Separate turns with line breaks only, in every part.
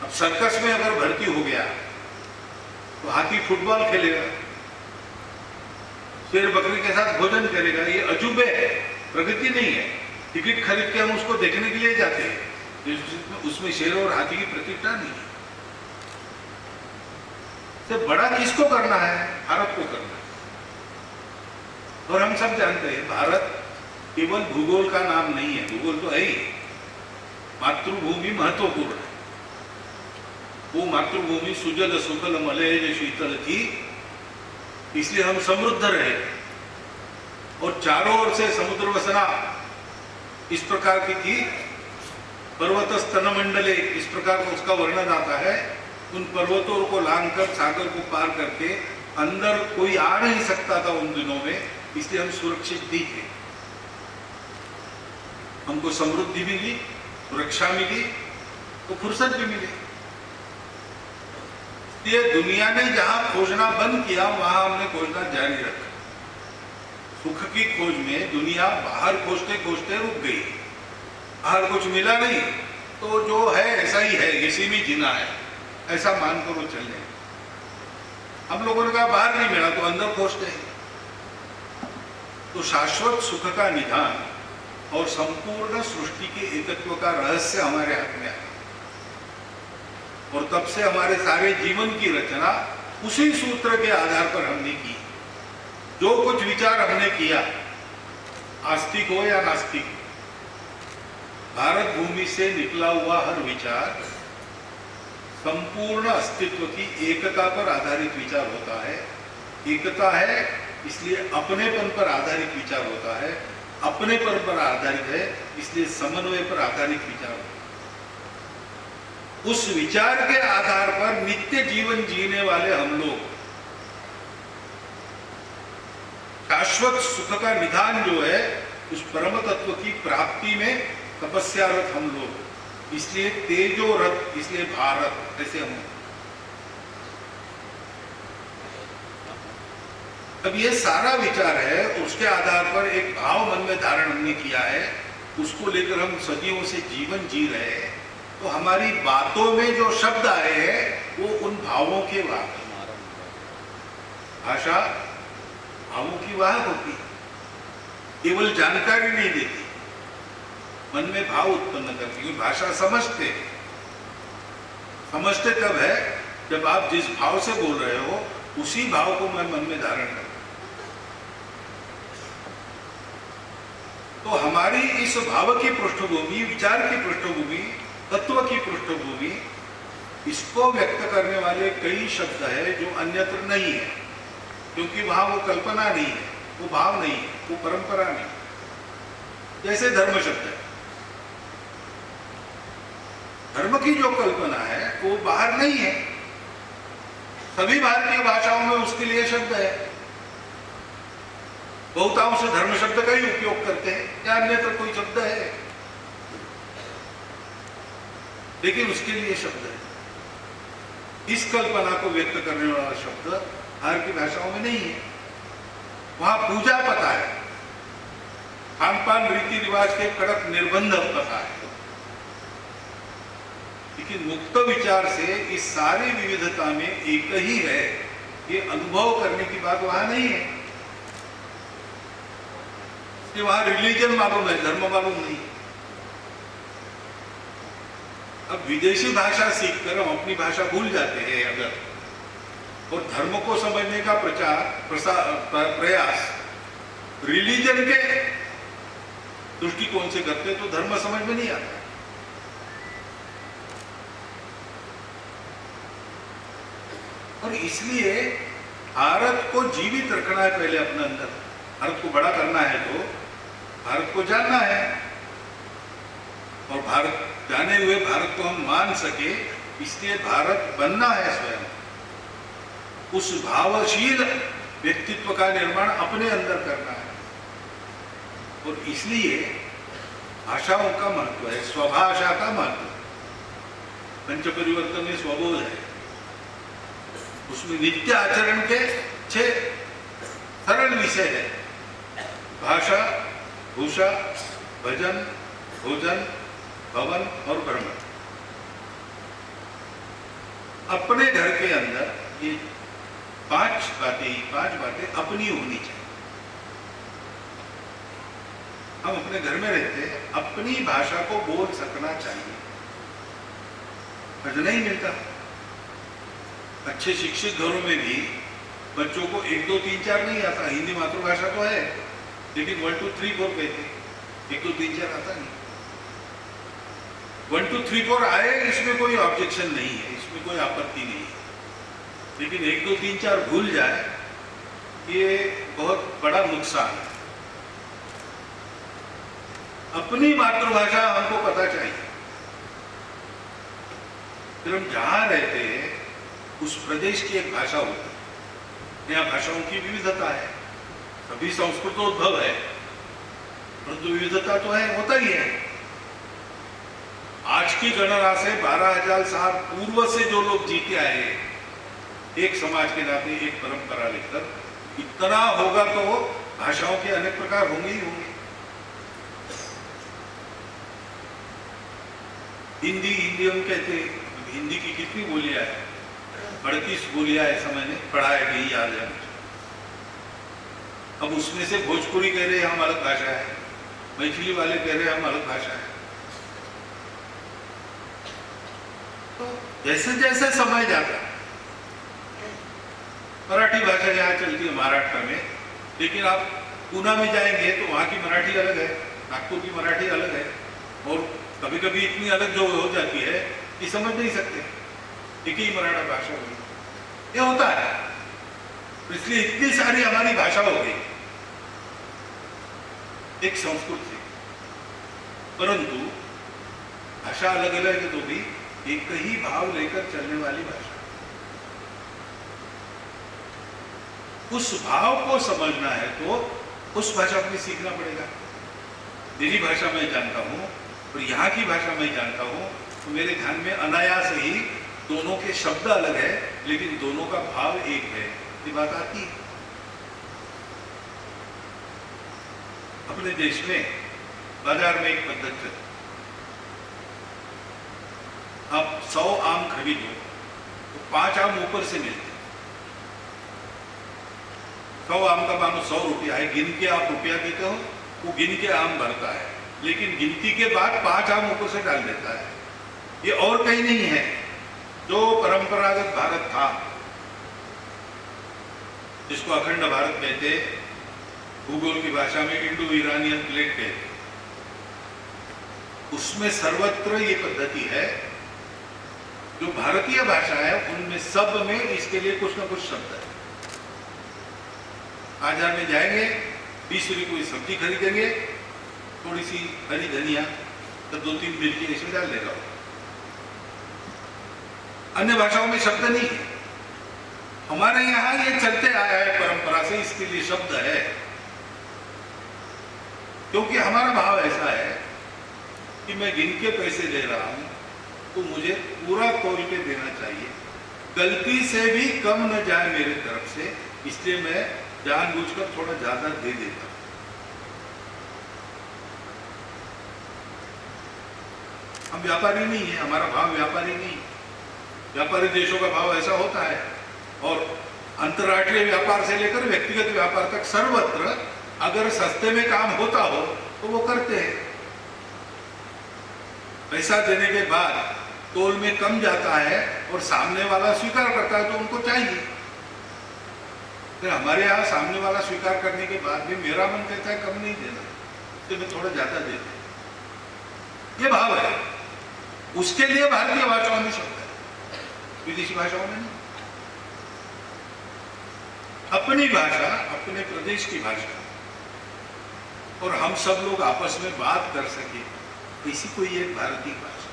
अब सर्कस में अगर भर्ती हो गया तो हाथी फुटबॉल खेलेगा, शेर बकरी के साथ भोजन करेगा। ये अजूबे है, प्रगति नहीं है। टिकट खरीद के हम उसको देखने के लिए जाते हैं, उसमें शेर और हाथी की प्रतिष्ठा नहीं है। तो बड़ा किसको करना है? भारत को करना है। और हम सब जानते हैं भारत केवल भूगोल का नाम नहीं है, भूगोल तो है ही, मातृभूमि महत्वपूर्ण है। वो मातृभूमि सुजल सुफल मलयज शीतल थी, इसलिए हम समृद्ध रहे। और चारों ओर से समुद्र वसना इस प्रकार की थी, पर्वत स्तन मंडले इस प्रकार का उसका वर्णन आता है। उन पर्वतों को लांघकर सागर को पार करके अंदर कोई आ नहीं सकता था उन दिनों में, इसलिए हम सुरक्षित भी थे। हमको समृद्धि मिली, सुरक्षा मिली, तो फुर्सत भी मिली। ये दुनिया ने जहां खोजना बंद किया वहां हमने खोजना जारी रखा। सुख की खोज में दुनिया बाहर खोजते खोजते रुक गई, बाहर कुछ मिला नहीं तो जो है ऐसा ही है, इसी में जीना है, ऐसा मान कर वो चले। हम लोगों ने कहा बाहर नहीं मिला तो अंदर खोजते हैं। तो शाश्वत सुख का निधान और संपूर्ण सृष्टि के एकत्व का रहस्य हमारे हाथ में आया, और तब से हमारे सारे जीवन की रचना उसी सूत्र के आधार पर हमने की। जो कुछ विचार हमने किया, आस्तिक हो या नास्तिक, भारत भूमि से निकला हुआ हर विचार संपूर्ण अस्तित्व की एकता पर आधारित विचार होता है। एकता है इसलिए अपनेपन पर आधारित विचार होता है, अपनेपन पर आधारित है इसलिए समन्वय पर आधारित विचार होता है। उस विचार के आधार पर नित्य जीवन जीने वाले हम लोग, शाश्वत सुख का निधान जो है उस परम तत्व की प्राप्ति में तपस्यारत हम लोग, इसलिए तेजोरथ, इसलिए भारत, ऐसे हम। अब ये सारा विचार है, उसके आधार पर एक भाव मन में धारण हमने किया है, उसको लेकर हम सदियों से जीवन जी रहे हैं। तो हमारी बातों में जो शब्द आए हैं वो उन भावों के वाहक। भाषा भावों की वाहक होती, केवल जानकारी नहीं देती, मन में भाव उत्पन्न करती है। भाषा समझते तब है जब आप जिस भाव से बोल रहे हो उसी भाव को मैं मन में धारण करता। तो हमारी इस भाव की पृष्ठभूमि, विचार की पृष्ठभूमि, तत्व की पृष्ठभूमि, इसको व्यक्त करने वाले कई शब्द है जो अन्यत्र नहीं है, क्योंकि वहां वो कल्पना नहीं है, वो भाव नहीं है, वो परंपरा नहीं। जैसे धर्म शब्द है, धर्म की जो कल्पना है वो बाहर नहीं है, सभी भारतीय भाषाओं में उसके लिए शब्द है। बहुतांश धर्म शब्द का ही उपयोग करते हैं, या अन्यत्र कोई शब्द है, लेकिन उसके लिए शब्द है। इस कल्पना को व्यक्त करने वाला शब्द बाहर की भाषाओं में नहीं है। वहां पूजा पता है, खान पान रीति रिवाज के कड़क निर्बंध पता है, लेकिन मुक्त विचार से इस सारी विविधता में एक ही है, ये अनुभव करने की बात वहां नहीं है। कि वहां रिलीजन मालूम है, धर्म मालूम नहीं। अब विदेशी भाषा सीखकर हम अपनी भाषा भूल जाते हैं अगर, और धर्म को समझने का प्रयास रिलीजन के दृष्टिकोण से करते तो धर्म समझ में नहीं आता। और इसलिए भारत को जीवित रखना है पहले अपने अंदर। भारत को बड़ा करना है तो भारत को जानना है, और भारत जाने हुए भारत को हम मान सके, इसलिए भारत बनना है स्वयं। उस भावशील व्यक्तित्व का निर्माण अपने अंदर करना है, और इसलिए भाषाओं का महत्व है, स्वभाषा का महत्व। पंच परिवर्तन में स्वबोध है, उसमें नित्य आचरण के 6 सरल विषय है: भाषा, भूषा, भजन, भोजन, भवन और भ्रमण। अपने घर के अंदर ये पांच बातें अपनी होनी चाहिए। हम अपने घर में रहते हैं, अपनी भाषा को बोल सकना चाहिए, पर नहीं मिलता। अच्छे शिक्षित घरों में भी बच्चों को 1 2 3 4 नहीं आता। हिंदी मातृभाषा तो है, लेकिन 1 2 3 4 कहते, 1 2 3 4 आता नहीं। 1 2 3 4 आए, इसमें कोई ऑब्जेक्शन नहीं है, इसमें कोई आपत्ति नहीं है, लेकिन 1 2 3 4 भूल जाए, ये बहुत बड़ा नुकसान है। अपनी मातृभाषा हमको पता चाहिए। फिर हम जहां रहते हैं उस प्रदेश की एक भाषा होती है। यहाँ भाषाओं की विविधता है, सभी संस्कृतोद्भव है, परंतु विविधता तो है, होता ही है। आज की गणना से 12,000 साल पूर्व से जो लोग जीते आए, एक समाज के नाते, एक परंपरा लेकर, इतना होगा तो भाषाओं के अनेक प्रकार होंगे ही होंगे। हिंदी हम कहते हैं, हिंदी की कितनी बोलियां है? 38 बोलियां ऐसा मैंने पढ़ा है, नहीं याद है मुझे। अब उसमें से भोजपुरी कह रहे हम अलग भाषा है, मैथिली वाले कह रहे हम अलग भाषा है। तो जैसे जैसे समय जाता है, मराठी भाषा यहाँ चलती है महाराष्ट्र में, लेकिन आप पूना में जाएंगे तो वहाँ की मराठी अलग है, नागपुर की मराठी अलग है, और कभी कभी इतनी अलग जो हो जाती है कि समझ नहीं सकते, एक ही मराठा भाषा होगी, ये होता है। इसलिए इतनी सारी हमारी भाषा हो गई एक संस्कृत से, परंतु भाषा अलग अलग है तो भी एक ही भाव लेकर चलने वाली भाषा। उस भाव को समझना है तो उस भाषा को सीखना पड़ेगा। मेरी भाषा मैं जानता हूं और यहाँ की भाषा मैं जानता हूं, तो मेरे ध्यान में अनायास ही दोनों के शब्द अलग है, लेकिन दोनों का भाव एक है, ये बात आती है। अपने देश में बाजार में एक पद्धति है, आप 100 आम खरीदो तो 5 आम ऊपर से मिलते। 100 आम का मानो 100 रुपया है, गिन के आप रुपया देते हो, वो गिन के आम भरता है, लेकिन गिनती के बाद 5 आम ऊपर से डाल देता है। ये और कहीं नहीं है। जो परंपरागत भारत था, जिसको अखंड भारत कहते, भूगोल की भाषा में इंडो ईरानियन प्लेट कहते, उसमें सर्वत्र ये पद्धति है। जो भारतीय भाषा है उनमें सब में इसके लिए कुछ ना कुछ शब्द है। बाजार में जाएंगे, 20 रुपये कोई सब्जी खरीदेंगे, थोड़ी सी हरी धनिया तो 2-3 मिर्ची इसमें डाल देगा। अन्य भाषाओं में शब्द नहीं है, हमारे यहाँ ये चलते आया है परंपरा से, इसके लिए शब्द है, क्योंकि हमारा भाव ऐसा है कि मैं गिन के पैसे ले रहा हूं तो मुझे पूरा तोल के देना चाहिए, गलती से भी कम न जाए मेरे तरफ से, इसलिए मैं जानबूझकर थोड़ा ज्यादा दे देता हूं। हम व्यापारी नहीं है, हमारा भाव व्यापारी नहीं। व्यापारी देशों का भाव ऐसा होता है, और अंतर्राष्ट्रीय व्यापार से लेकर व्यक्तिगत व्यापार तक सर्वत्र अगर सस्ते में काम होता हो तो वो करते हैं। पैसा देने के बाद तोल में कम जाता है और सामने वाला स्वीकार करता है तो उनको चाहिए। फिर हमारे यहाँ सामने वाला स्वीकार करने के बाद भी मेरा मन कहता है कम नहीं देना, तो मैं थोड़ा ज्यादा दे दे, ये भाव है। उसके लिए भारतीय भाषाओं में शब्द है, विदेशी भाषाओं में नहीं। अपनी भाषा, अपने प्रदेश की भाषा, और हम सब लोग आपस में बात कर सके, इसी को ये भारतीय भाषा,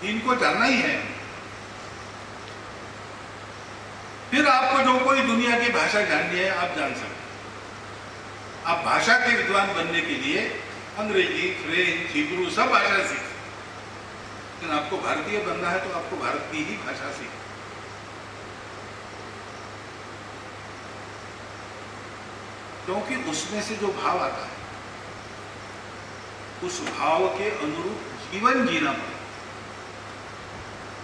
इनको जानना ही है। फिर आपको जो कोई दुनिया की भाषा जाननी है आप जान सकते। आप भाषा के विद्वान बनने के लिए अंग्रेजी, फ्रेंच, हिब्रू सब भाषा सीखें, लेकिन आपको भारतीय बनना है तो आपको भारत की ही भाषा सीखें। क्योंकि उसमें से जो भाव आता है उस भाव के अनुरूप जीवन जीना पड़ेगा।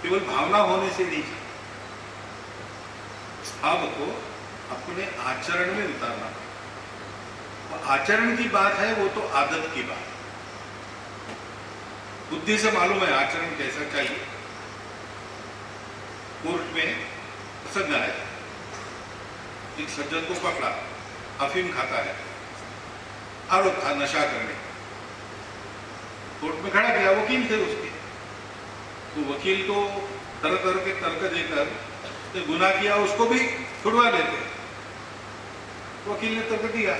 केवल भावना होने से नहीं चलता, भाव को अपने आचरण में उतारना पड़ेगा। और आचरण की बात है वो तो आदत की बात है। बुद्धि से मालूम है आचरण कैसा चाहिए। कोर्ट में प्रसंग आया, एक सज्जन को पकड़ा, अफीम खाता है, आरोप था नशा करने। कोर्ट में खड़ा किया, वकील थे उसके, तो वकील तो तरह तरह के तर्क देकर गुनाह किया उसको भी छुड़वा लेते। वकील ने तर्क दिया